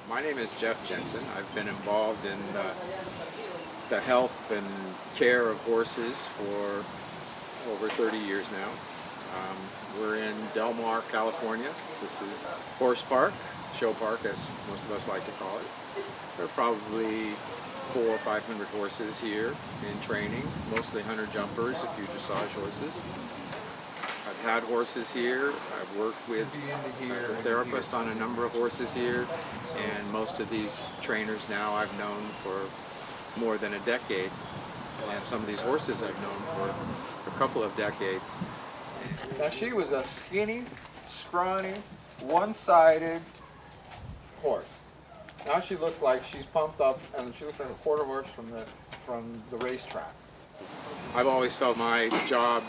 My name is Jensen. I've been involved in the health and care of horses for over 30 years now. We're in Del Mar, California. This is Horse Park, Show Park as most of us like to call it. There are probably 400 or 500 horses here in training, mostly hunter jumpers, a few dressage horses. I've had horses here. I've worked with as a therapist on a number of horses here, and most of these trainers now I've known for more than a decade, and some of these horses I've known for a couple of decades. Now she was a skinny, scrawny, one-sided horse. Now she looks like she's pumped up, and she looks like a quarter horse from the racetrack. I've always felt my job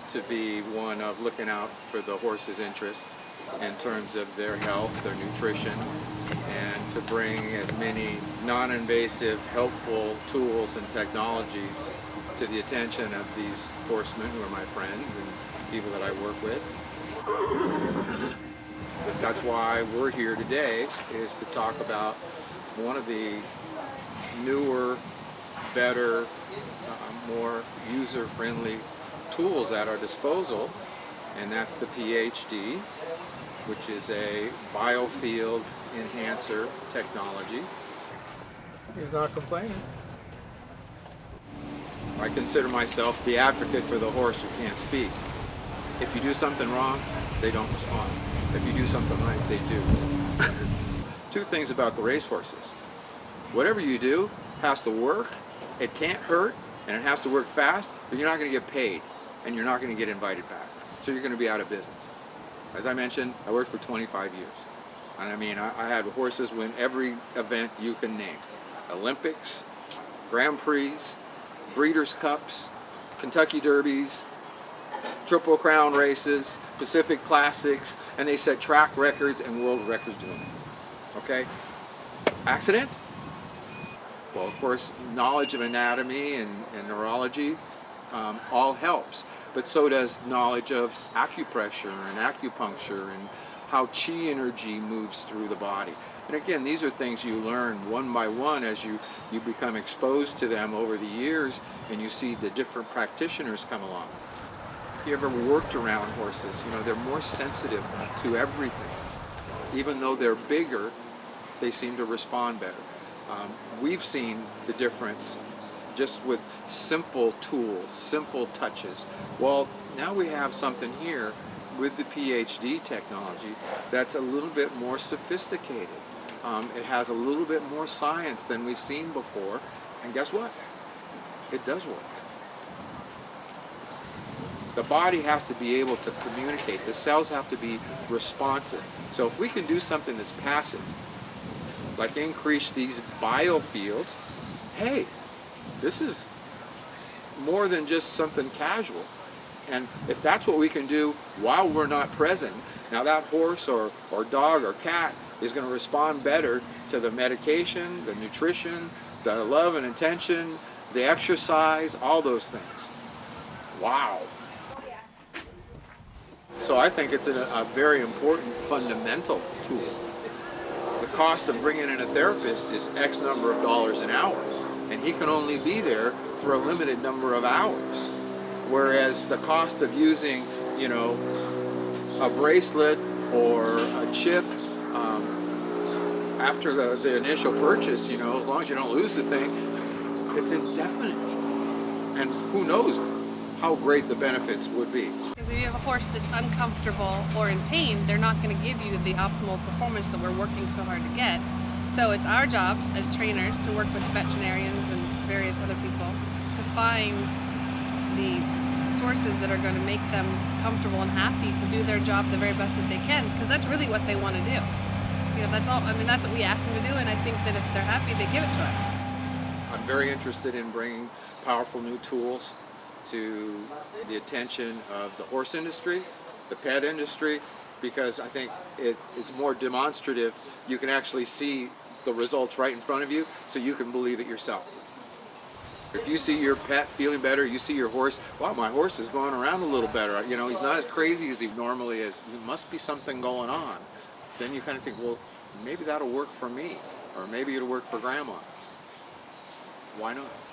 to be one of looking out for the horse's interest in terms of their health, their nutrition, and to bring as many non-invasive, helpful tools and technologies to the attention of these horsemen who are my friends and people that I work with. That's why we're here today, is to talk about one of the newer, better, more user-friendly tools at our disposal, and that's the PhD, which is a biofield enhancer technology. He's not complaining. I consider myself the advocate for the horse who can't speak. If you do something wrong, they don't respond. If you do something right, they do. Two things about the racehorses. Whatever you do has to work, it can't hurt, and it has to work fast, but you're not going to get paid, and you're not going to get invited back. So you're going to be out of business. As I mentioned, I worked for 25 years. And I mean, I had horses win every event you can name. Olympics, Grand Prix, Breeders' Cups, Kentucky Derbies, Triple Crown races, Pacific Classics, and they set track records and world records doing it. Okay? Accident? Well, of course, knowledge of anatomy and neurology all helps, but so does knowledge of acupressure and acupuncture and how chi energy moves through the body. And again, these are things you learn one by one as you become exposed to them over the years, and you see the different practitioners come along. If you ever worked around horses, you know, they're more sensitive to everything. Even though they're bigger, they seem to respond better. We've seen the difference just with simple tools, simple touches. Well, now we have something here with the PhD technology that's a little bit more sophisticated. It has a little bit more science than we've seen before, and guess what? It does work. The body has to be able to communicate. The cells have to be responsive. So if we can do something that's passive, like increase these biofields, hey, this is more than just something casual. And if that's what we can do while we're not present, now that horse or dog or cat is going to respond better to the medication, the nutrition, the love and attention, the exercise, all those things. Wow. So I think it's a very important fundamental tool. The cost of bringing in a therapist is X number of dollars an hour, and he can only be there for a limited number of hours. Whereas the cost of using, you know, a bracelet or a chip after the initial purchase, you know, as long as you don't lose the thing, it's indefinite. And who knows how great the benefits would be. Because if you have a horse that's uncomfortable or in pain, they're not going to give you the optimal performance that we're working so hard to get. So it's our jobs as trainers to work with veterinarians and various other people to find the sources that are going to make them comfortable and happy to do their job the very best that they can, because that's really what they want to do. You know, that's all. I mean, that's what we ask them to do, and I think that if they're happy, they give it to us. I'm very interested in bringing powerful new tools to the attention of the horse industry, the pet industry, because I think it is more demonstrative. You can actually see the results right in front of you, so you can believe it yourself. If you see your pet feeling better, you see your horse, wow, my horse is going around a little better. You know, he's not as crazy as he normally is. There must be something going on. Then you kind of think, well, maybe that'll work for me, or maybe it'll work for grandma. Why not?